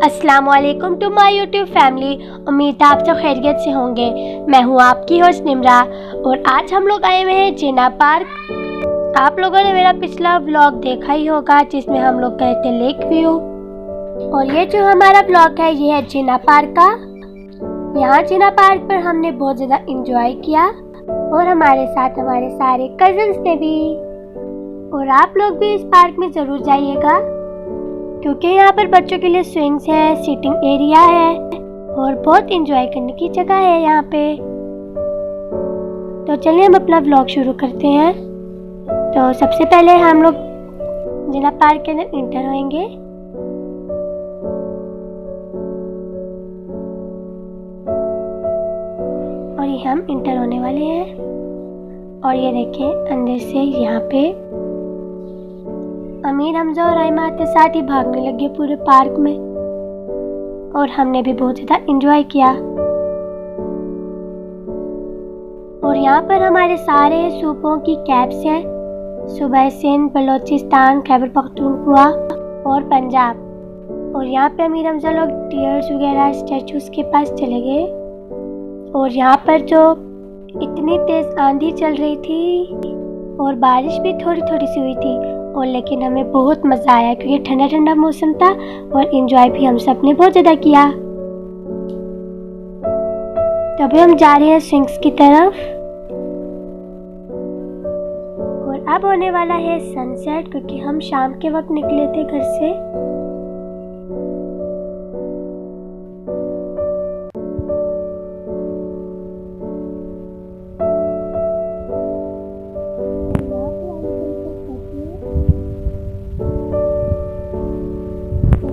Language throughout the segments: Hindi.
अस्सलाम वालेकुम टू माय यूट्यूब फैमिली। उम्मीद है आप सब खैरियत से होंगे। मैं हूँ आपकी होस्ट निम्रा और आज हम लोग आए हुए हैं जिना पार्क। आप लोगों ने मेरा पिछला व्लॉग देखा ही होगा जिसमें हम लोग गए थे लेक व्यू, और ये जो हमारा व्लॉग है ये है जिना पार्क का। यहाँ जिना पार्क पर हमने बहुत ज़्यादा इंजॉय किया और हमारे साथ हमारे सारे कज़न्स ने भी। और आप लोग भी इस पार्क में ज़रूर जाइएगा क्योंकि यहाँ पर बच्चों के लिए स्विंग्स है, सीटिंग एरिया है और बहुत इंजॉय करने की जगह है यहाँ पे। तो चलिए हम अपना व्लॉग शुरू करते हैं। तो सबसे पहले हम लोग जिना पार्क के अंदर इंटर होंगे। और ये हम इंटर होने वाले हैं और ये देखें अंदर से यहाँ पे अमीर हमजा और राइमा के साथ ही भागने लगे पूरे पार्क में और हमने भी बहुत ज़्यादा एंजॉय किया। और यहाँ पर हमारे सारे सूबों की कैप्स हैं, सूबा सिंध, बलोचिस्तान, खैबर पख्तूनख्वा और पंजाब। और यहाँ पे अमीर हमजा लोग टीयर्स वगैरह स्टैचूज के पास चले गए। और यहाँ पर जो इतनी तेज़ आंधी चल रही थी और बारिश भी थोड़ी थोड़ी सी हुई थी, और लेकिन हमें बहुत मज़ा आया क्योंकि ठंडा ठंडा मौसम था और एंजॉय भी हम सब ने बहुत ज़्यादा किया। तो अभी हम जा रहे हैं स्विंग्स की तरफ और अब होने वाला है सनसेट क्योंकि हम शाम के वक्त निकले थे घर से।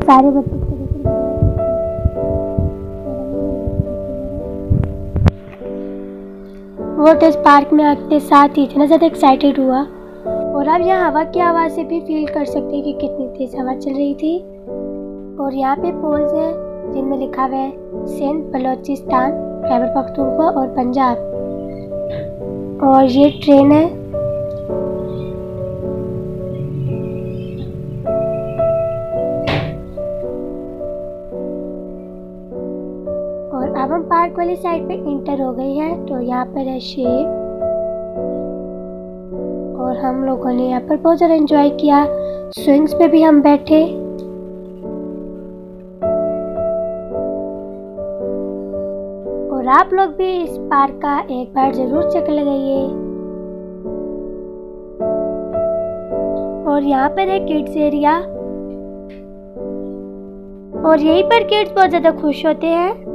सारे बच्चे वो तो इस पार्क में आते साथ ही इतना ज़्यादा एक्साइटेड हुआ। और अब यहाँ हवा की आवाज़ से भी फील कर सकते हैं कि कितनी तेज़ हवा चल रही थी। और यहाँ पे पोल्स हैं जिनमें लिखा हुआ है सिंध, बलोचिस्तान, खैबर पख्तूनख्वा और पंजाब। और ये ट्रेन है। अब हम पार्क वाली साइड पे इंटर हो गए हैं। तो यहाँ पर है शेर और हम लोगों ने यहाँ पर बहुत ज़्यादा एंजॉय किया। स्विंग्स पे भी हम बैठे। और आप लोग भी इस पार्क का एक बार ज़रूर चक्कर लगाइए। और यहाँ पर है किड्स एरिया और यहीं पर किड्स बहुत ज़्यादा खुश होते हैं।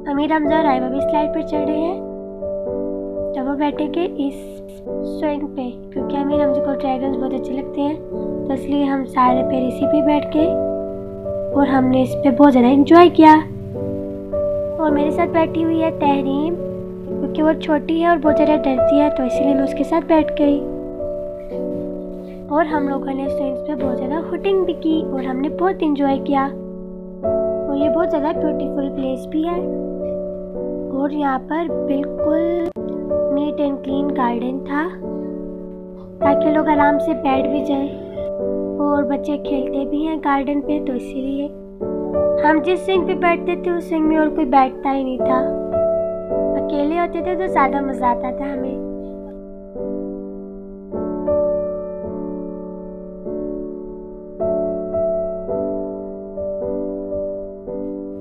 अमीर हमजा और राइमा भी स्लाइड पर चढ़ रहे हैं। जब वो बैठेंगे इस स्विंग पे क्योंकि अमीर हमजा को ड्रैगन्स बहुत अच्छे लगते हैं, तो इसलिए हम सारे पैर इसी पे बैठ के और हमने इस पे बहुत ज़्यादा एंजॉय किया। और मेरे साथ बैठी हुई है तहरीम क्योंकि वो छोटी है और बहुत ज़्यादा डरती है, तो इसलिए मैं उसके साथ बैठ गई। और हम लोगों ने स्विंग्स पे बहुत ज़्यादा हुटिंग भी की और हमने बहुत एंजॉय किया। और ये बहुत ज़्यादा ब्यूटीफुल प्लेस भी है। और यहाँ पर बिल्कुल नीट एंड क्लीन गार्डन था ताकि लोग आराम से बैठ भी जाए और बच्चे खेलते भी हैं गार्डन पे, तो इसीलिए हम जिस स्विंग पे बैठते थे उस स्विंग में और कोई बैठता ही नहीं था। अकेले होते थे तो ज़्यादा मज़ा आता था हमें।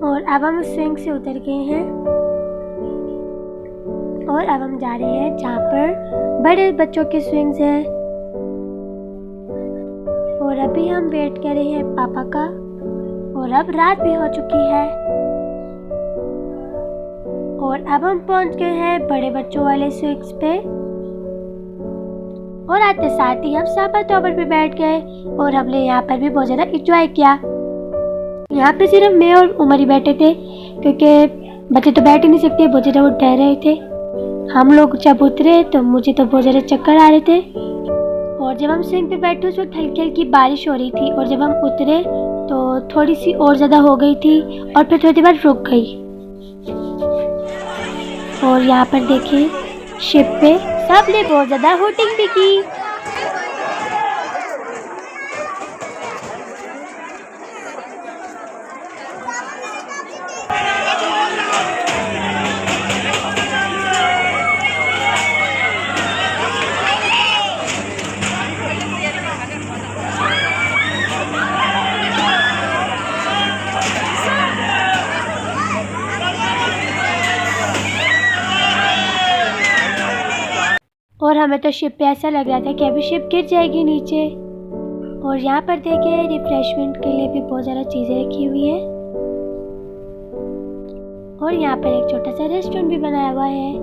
और अब हम स्विंग से उतर गए हैं और अब हम जा रहे हैं जहाँ पर बड़े बच्चों के स्विंग्स हैं। और अभी हम वेट कर रहे हैं पापा का और अब रात भी हो चुकी है। और अब हम पहुँच गए हैं बड़े बच्चों वाले स्विंग्स पे और आते साथ ही हम सापा टॉवर पे बैठ गए और हमने यहाँ पर भी बहुत ज़्यादा इंजॉय किया। यहाँ पे सिर्फ मैं और उमर ही बैठे थे क्योंकि बच्चे तो बैठ ही नहीं सकते, बहुत ज़्यादा वो डर रहे थे। हम लोग जब उतरे तो मुझे तो बहुत ज़्यादा चक्कर आ रहे थे। और जब हम स्विंग पे बैठे उस वक्त हल्की हल्की बारिश हो रही थी और जब हम उतरे तो थोड़ी सी और ज़्यादा हो गई थी और फिर थोड़ी देर बाद रुक गई। और यहाँ पर देखें शिप पे सब ने बहुत ज़्यादा हुटिंग भी की। हमें तो शिप पे ऐसा लग रहा था कि अभी शिप गिर जाएगी नीचे। और यहाँ पर देखिए रिफ्रेशमेंट के लिए भी बहुत ज़्यादा चीज़ें रखी हुई है। और यहाँ पर एक छोटा सा रेस्टोरेंट भी बनाया हुआ है।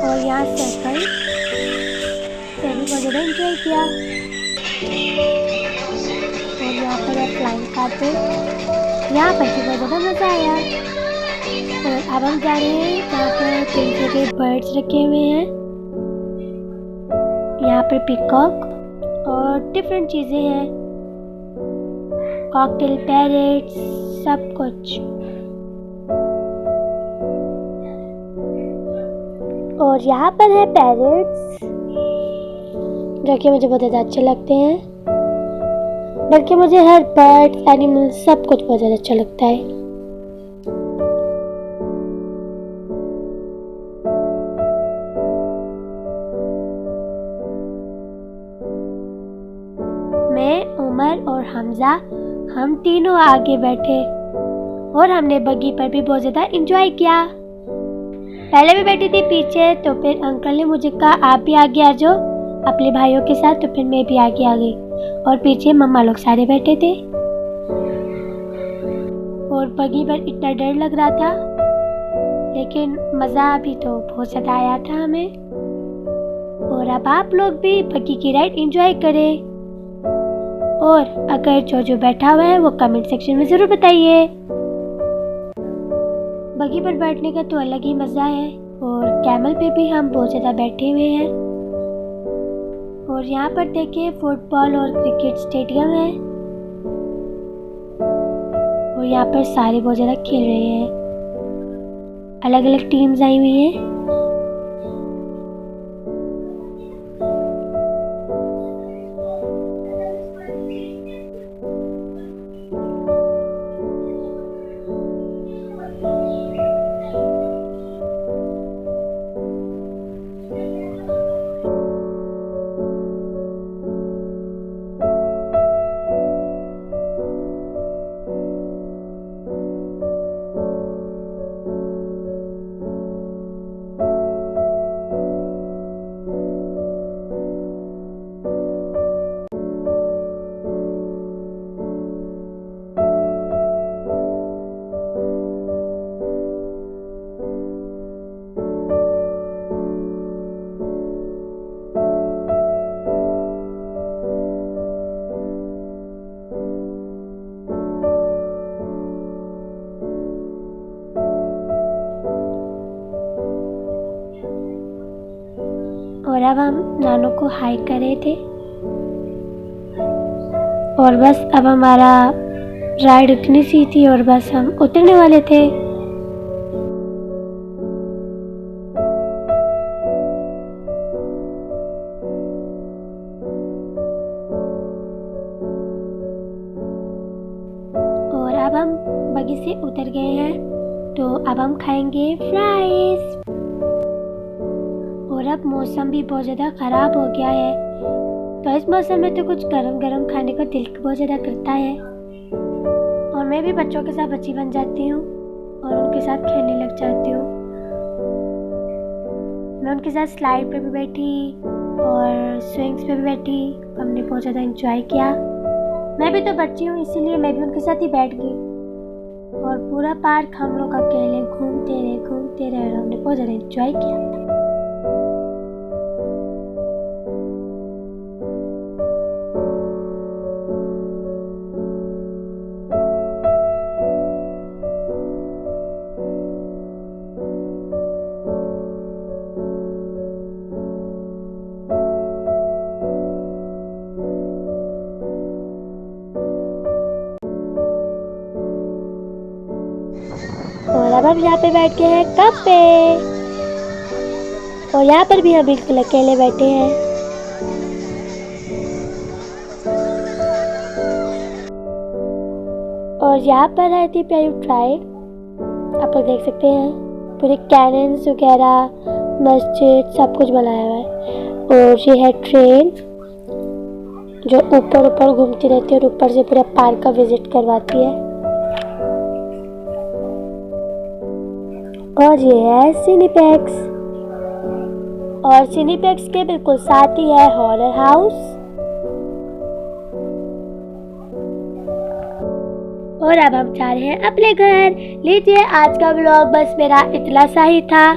और यहाँ सर्कल से भी बहुत ज़्यादा एंजॉय किया। और यहाँ पर है फ्लाइंग कार्पेट, यहाँ पर भी बहुत ज़्यादा मज़ा आया। और अब हम जा रहे हैं यहाँ पर पिंजरे के बर्ड्स रखे हुए हैं, यहाँ पर पीकॉक और डिफरेंट चीज़ें हैं, कॉकटेल पैरेट्स, सब कुछ। और यहाँ पर है पैरेट्स जो कि मुझे बहुत ज़्यादा अच्छे लगते हैं, बल्कि मुझे हर बर्ड एनिमल सब कुछ बहुत ज़्यादा अच्छा लगता है। मैं, उमर और हमजा हम तीनों आगे बैठे और हमने बग्गी पर भी बहुत ज़्यादा एंजॉय किया। पहले भी बैठी थी पीछे, तो फिर अंकल ने मुझे कहा आप भी आगे आ जाओ अपने भाइयों के साथ, तो फिर मैं भी आगे आ गई और पीछे मम्मा लोग सारे बैठे थे। और बग्गी पर इतना डर लग रहा था, लेकिन मज़ा भी तो बहुत ज़्यादा आया था हमें। और अब आप लोग भी बग्गी की राइड एंजॉय करें। और अगर जो बैठा हुआ है वो कमेंट सेक्शन में ज़रूर बताइए। बग्गी पर बैठने का तो अलग ही मज़ा है। और कैमल पे भी हम बहुत ज़्यादा बैठे हुए हैं। और यहाँ पर देखिए फुटबॉल और क्रिकेट स्टेडियम है और यहाँ पर सारे बहुत ज़्यादा खेल रहे हैं, अलग अलग टीम्स आई हुई हैं। और अब हम नानू को हाई कर रहे थे और बस अब हमारा राइड उतनी सी थी और बस हम उतरने वाले थे। और अब हम बग्गी से उतर गए हैं, तो अब हम खाएंगे फ्राइज। और अब मौसम भी बहुत ज़्यादा ख़राब हो गया है, तो इस मौसम में तो कुछ गरम गरम खाने का दिल बहुत ज़्यादा करता है। और मैं भी बच्चों के साथ बच्ची बन जाती हूँ और उनके साथ खेलने लग जाती हूँ। मैं उनके साथ स्लाइड पे भी बैठी और स्विंग्स पे भी बैठी, हमने बहुत ज़्यादा एंजॉय किया। मैं भी तो बच्ची हूँ, इसीलिए मैं भी उनके साथ ही बैठ गई और पूरा पार्क हम लोग अकेले घूमते रहे और हमने बहुत ज़्यादा एंजॉय किया। और अब हम यहाँ पे बैठ गए हैं कप पे और यहाँ पर भी हम बिल्कुल अकेले बैठे हैं। और यहाँ पर है थी प्यारी ट्राइड, आप लोग देख सकते हैं पूरे कैनन्स वगैरह, मस्जिद सब कुछ बनाया हुआ है। और ये है ट्रेन जो ऊपर ऊपर घूमती रहती है और ऊपर से पूरा पार्क का विजिट करवाती है। और ये है सिनीप्लेक्स, और सिनीप्लेक्स के बिल्कुल साथ ही है हॉरर हाउस। और अब हम जा रहे हैं अपने घर। लीजिए, आज का व्लॉग बस मेरा इतना सा ही था।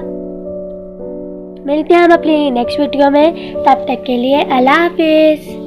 मिलते हैं हम अपनी नेक्स्ट वीडियो में, तब तक के लिए अल्लाह हाफिज।